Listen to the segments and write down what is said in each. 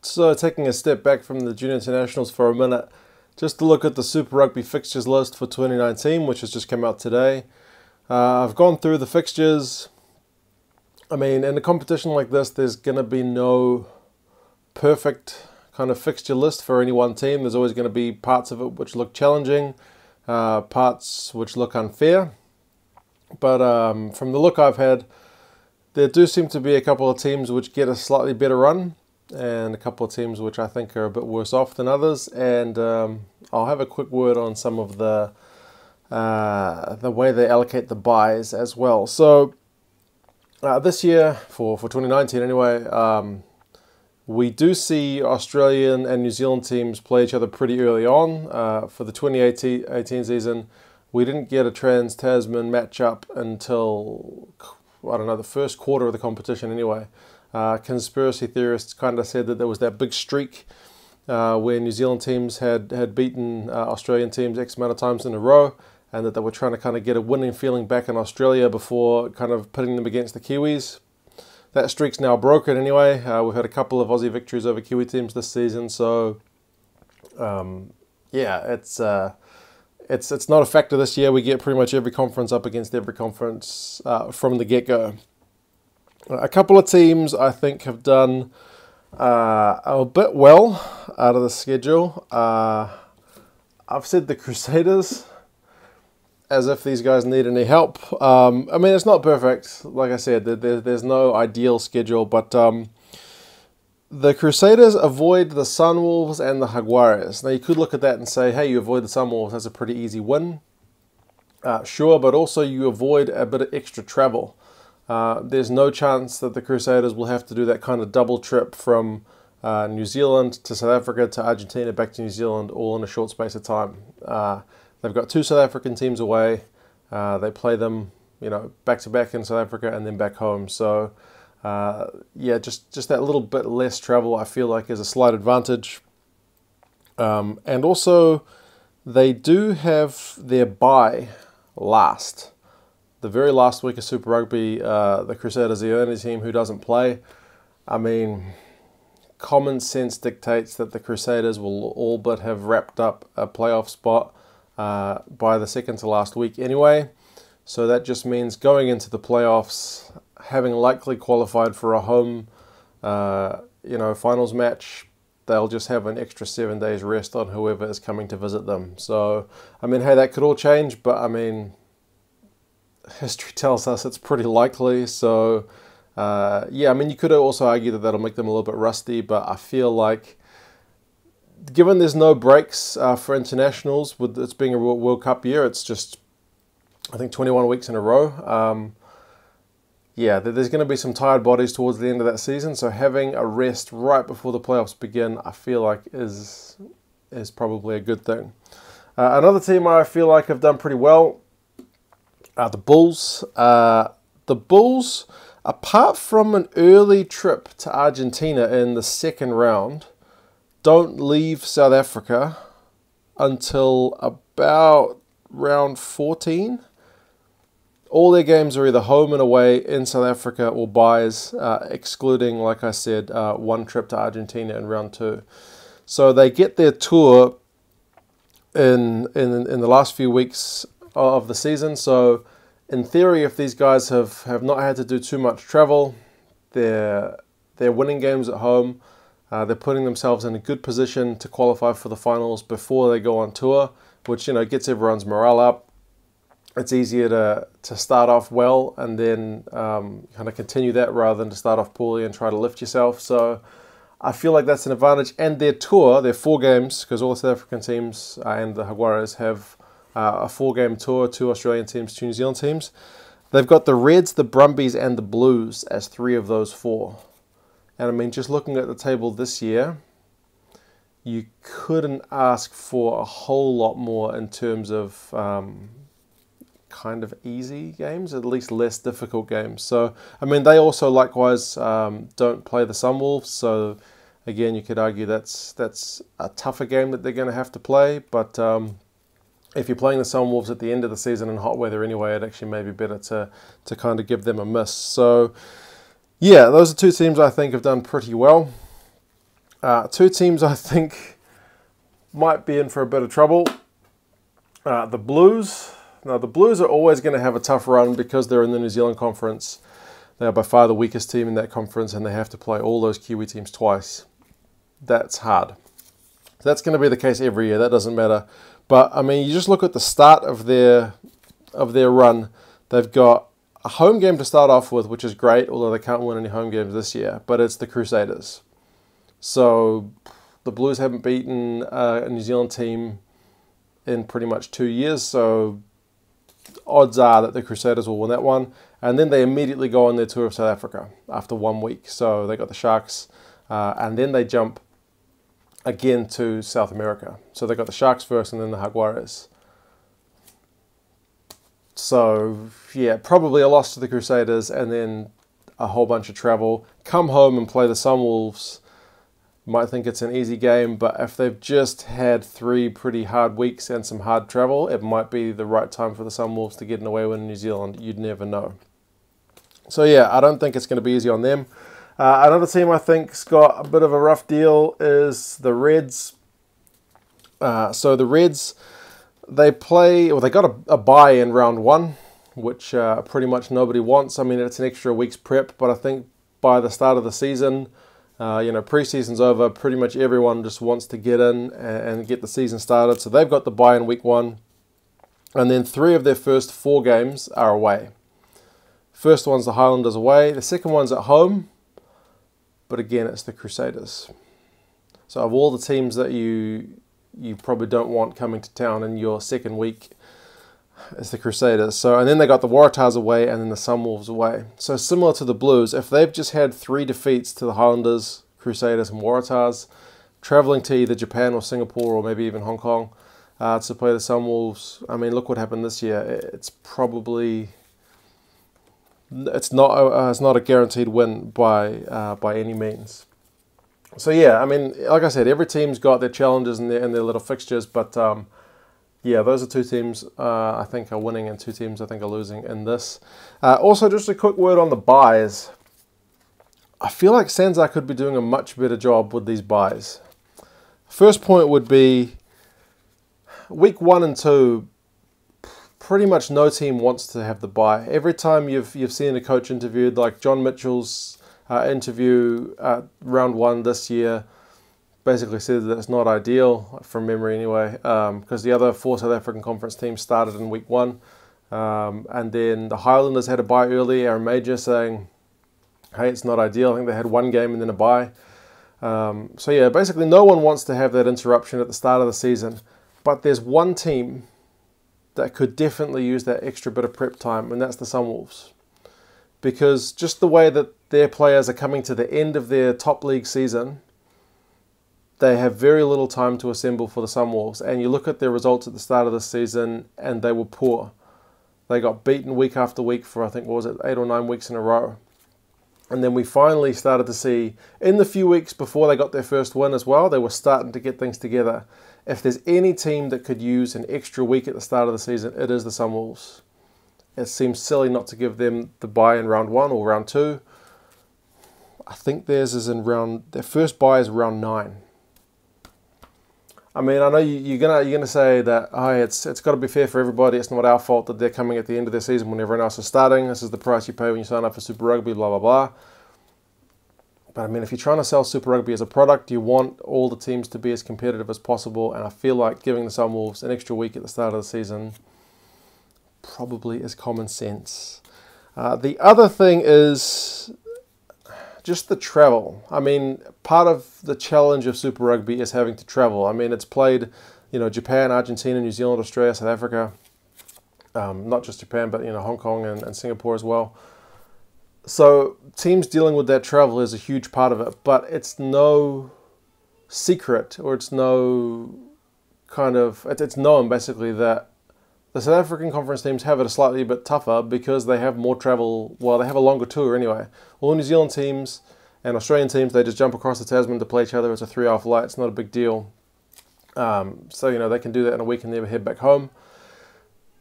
So taking a step back from the junior internationals for a minute, just to look at the Super Rugby fixtures list for 2019, which has just come out today. I've gone through the fixtures. I mean, in a competition like this, there's going to be no perfect kind of fixture list for any one team. There's always going to be parts of it which look challenging, parts which look unfair. But from the look I've had, there do seem to be a couple of teams which get a slightly better run, and a couple of teams which I think are a bit worse off than others. And I'll have a quick word on some of the way they allocate the buys as well. So this year, for 2019 anyway, we do see Australian and New Zealand teams play each other pretty early on. For the 2018 season, we didn't get a Trans-Tasman matchup until, I don't know, the first quarter of the competition anyway. Conspiracy theorists kind of said that there was that big streak where New Zealand teams had beaten Australian teams X amount of times in a row, and that they were trying to kind of get a winning feeling back in Australia before kind of pitting them against the Kiwis. That streak's now broken anyway. We've had a couple of Aussie victories over Kiwi teams this season, so yeah, it's not a factor this year. We get pretty much every conference up against every conference from the get-go. A couple of teams I think have done a bit well out of the schedule. I've said the Crusaders, as if these guys need any help. I mean, it's not perfect. Like I said, there's no ideal schedule, but the Crusaders avoid the Sunwolves and the Jaguares. Now, you could look at that and say, hey, you avoid the Sunwolves, that's a pretty easy win. Sure, but also you avoid a bit of extra travel. There's no chance that the Crusaders will have to do that kind of double trip from New Zealand to South Africa to Argentina back to New Zealand all in a short space of time. They've got two South African teams away. They play them, back to back in South Africa and then back home. So yeah, just that little bit less travel I feel like is a slight advantage. And also they do have their bye last. The very last week of Super Rugby, the Crusaders are the only team who doesn't play. I mean, common sense dictates that the Crusaders will all but have wrapped up a playoff spot by the second to last week anyway. So that just means going into the playoffs, having likely qualified for a home, finals match, they'll just have an extra 7 days rest on whoever is coming to visit them. So, I mean, hey, that could all change, but I mean, history tells us it's pretty likely. So yeah, I mean, you could also argue that that'll make them a little bit rusty, but I feel like given there's no breaks for internationals, with it being a World Cup year, it's just, I think, 21 weeks in a row. Yeah, there's going to be some tired bodies towards the end of that season, so having a rest right before the playoffs begin, I feel like is probably a good thing. Another team I feel like have done pretty well, the Bulls. The Bulls, apart from an early trip to Argentina in the second round, don't leave South Africa until about round 14. All their games are either home and away in South Africa or buys, excluding, like I said, one trip to Argentina in round 2. So they get their tour in the last few weeks of the season. So in theory, if these guys have not had to do too much travel, they're winning games at home. They're putting themselves in a good position to qualify for the finals before they go on tour, which gets everyone's morale up. It's easier to start off well and then kind of continue that rather than to start off poorly and try to lift yourself. So I feel like that's an advantage. And their tour, their 4 games, because all the South African teams and the Jaguares have a 4-game tour, 2 Australian teams, 2 New Zealand teams. They've got the Reds, the Brumbies, and the Blues as 3 of those 4. And I mean, just looking at the table this year, you couldn't ask for a whole lot more in terms of kind of easy games, at least less difficult games. So, I mean, they also likewise don't play the Sunwolves. So, again, you could argue that's a tougher game that they're going to have to play. But if you're playing the Sunwolves at the end of the season in hot weather anyway, it actually may be better to kind of give them a miss. So, yeah, those are 2 teams I think have done pretty well. Two teams I think might be in for a bit of trouble. The Blues. Now, the Blues are always going to have a tough run because they're in the New Zealand Conference. They are by far the weakest team in that conference, and they have to play all those Kiwi teams twice. That's hard. So that's going to be the case every year. That doesn't matter. But, I mean, you just look at the start of their run. They've got a home game to start off with, which is great, although they can't win any home games this year. But it's the Crusaders. So the Blues haven't beaten a New Zealand team in pretty much 2 years. So odds are that the Crusaders will win that one. And then they immediately go on their tour of South Africa after 1 week. So they got the Sharks, and then they jump again to South America. So they got the Sharks first and then the Jaguares. So, yeah, probably a loss to the Crusaders and then a whole bunch of travel. Come home and play the Sunwolves. Might think it's an easy game, but if they've just had 3 pretty hard weeks and some hard travel, it might be the right time for the Sunwolves to get an away win in New Zealand. You'd never know. So, yeah, I don't think it's going to be easy on them. Another team I think's got a bit of a rough deal is the Reds. So the Reds, they got a bye in round 1, which pretty much nobody wants. I mean, it's an extra week's prep, but I think by the start of the season, pre-season's over, pretty much everyone just wants to get in and get the season started. So they've got the bye in week 1, and then 3 of their first 4 games are away. First one's the Highlanders away, the second one's at home, but again, it's the Crusaders. So of all the teams that you probably don't want coming to town in your second week, it's the Crusaders. So, and then they got the Waratahs away and then the Sunwolves away. So similar to the Blues, if they've just had 3 defeats to the Highlanders, Crusaders and Waratahs, travelling to either Japan or Singapore or maybe even Hong Kong to play the Sunwolves, I mean, look what happened this year. It's probably... It's not a guaranteed win by any means. So yeah, I mean, like I said, every team's got their challenges and their little fixtures, but yeah, those are 2 teams I think are winning and 2 teams I think are losing in this. Also, just a quick word on the buys. I feel like Sanzar could be doing a much better job with these buys. First point would be week 1 and 2. Pretty much no team wants to have the bye. Every time you've seen a coach interviewed, like John Mitchell's interview round 1 this year, basically said that it's not ideal, from memory anyway, because the other 4 South African Conference teams started in week 1. And then the Highlanders had a bye early. Aaron Major saying, hey, it's not ideal. I think they had 1 game and then a bye. So yeah, basically no one wants to have that interruption at the start of the season. But there's one team that could definitely use that extra bit of prep time, and that's the Sunwolves. Because just the way that their players are coming to the end of their top league season, they have very little time to assemble for the Sunwolves. And you look at their results at the start of the season, and they were poor. They got beaten week after week for, I think, what was it, 8 or 9 weeks in a row. And then we finally started to see, in the few weeks before they got their first win as well, they were starting to get things together. If there's any team that could use an extra week at the start of the season, it is the Sunwolves. It seems silly not to give them the bye in round 1 or round 2. I think theirs is in their first bye is round 9. I mean, I know you're gonna say that, oh, it's got to be fair for everybody. It's not our fault that they're coming at the end of their season when everyone else is starting. This is the price you pay when you sign up for Super Rugby, blah, blah, blah. But I mean, if you're trying to sell Super Rugby as a product, you want all the teams to be as competitive as possible. And I feel like giving the Sunwolves an extra week at the start of the season probably is common sense. The other thing is just the travel. I mean, part of the challenge of Super Rugby is having to travel. I mean, it's played, Japan, Argentina, New Zealand, Australia, South Africa. Not just Japan, but, Hong Kong and Singapore as well. So teams dealing with that travel is a huge part of it, but it's no secret, or it's no it's known basically that the South African Conference teams have it a slightly bit tougher because they have more travel. Well, they have a longer tour anyway. All New Zealand teams and Australian teams, they just jump across the Tasman to play each other. It's a 3-hour flight. It's not a big deal. So, they can do that in a week and never head back home.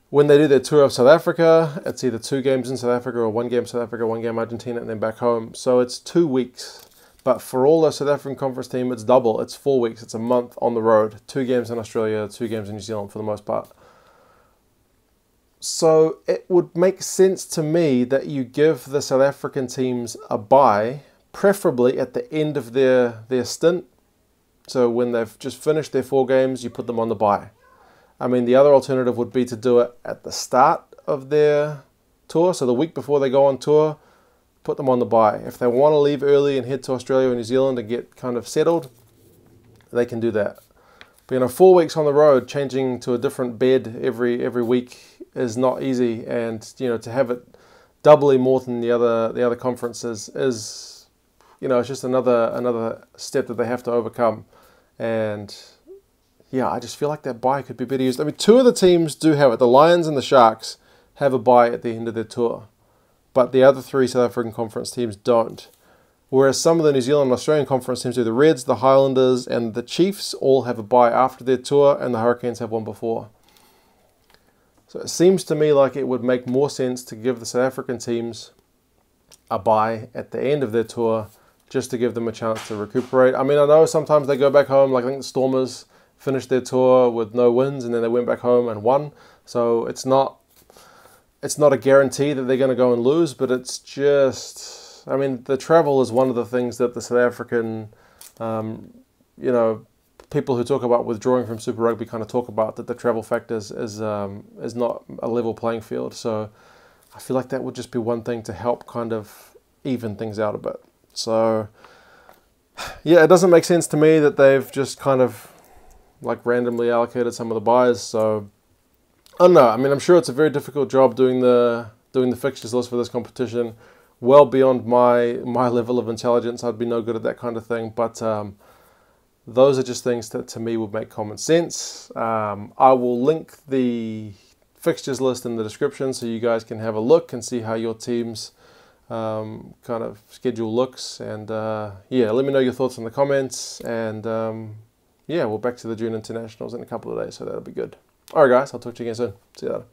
When they do their tour of South Africa, it's either 2 games in South Africa or 1 game South Africa, 1 game Argentina, and then back home. So it's 2 weeks But for all the South African conference team, it's double. It's 4 weeks. It's a month on the road. 2 games in Australia, 2 games in New Zealand for the most part. So it would make sense to me that you give the South African teams a bye, preferably at the end of their stint. So when they've just finished their 4 games, you put them on the bye. I mean, the other alternative would be to do it at the start of their tour. So the week before they go on tour, put them on the bye. If they want to leave early and head to Australia or New Zealand and get kind of settled, they can do that. But 4 weeks on the road, changing to a different bed every week is not easy, and to have it doubly more than the other conferences is it's just another step that they have to overcome. And yeah, I just feel like that bye could be better used. I mean, 2 of the teams do have it. The Lions and the Sharks have a bye at the end of their tour, but the other 3 South African conference teams don't. Whereas some of the New Zealand and Australian conference teams do. The Reds, the Highlanders, and the Chiefs all have a bye after their tour, and the Hurricanes have one before. So it seems to me like it would make more sense to give the South African teams a bye at the end of their tour, just to give them a chance to recuperate. I mean, I know sometimes they go back home, like I think the Stormers finished their tour with no wins, and then they went back home and won. So it's not a guarantee that they're going to go and lose, but it's just, I mean, the travel is one of the things that the South African, people who talk about withdrawing from Super Rugby kind of talk about, that the travel factor is not a level playing field. So I feel like that would just be one thing to help kind of even things out a bit. So yeah, it doesn't make sense to me that they've just kind of like randomly allocated some of the buys. So I don't know. I mean, I'm sure it's a very difficult job doing the fixtures list for this competition. Well beyond my level of intelligence. I'd be no good at that kind of thing. But those are just things that to me would make common sense. I will link the fixtures list in the description so you guys can have a look and see how your team's kind of schedule looks. And yeah, let me know your thoughts in the comments. And yeah, we're back to the June Internationals in a couple of days, so that'll be good. Alright guys, I'll talk to you again soon. See you later.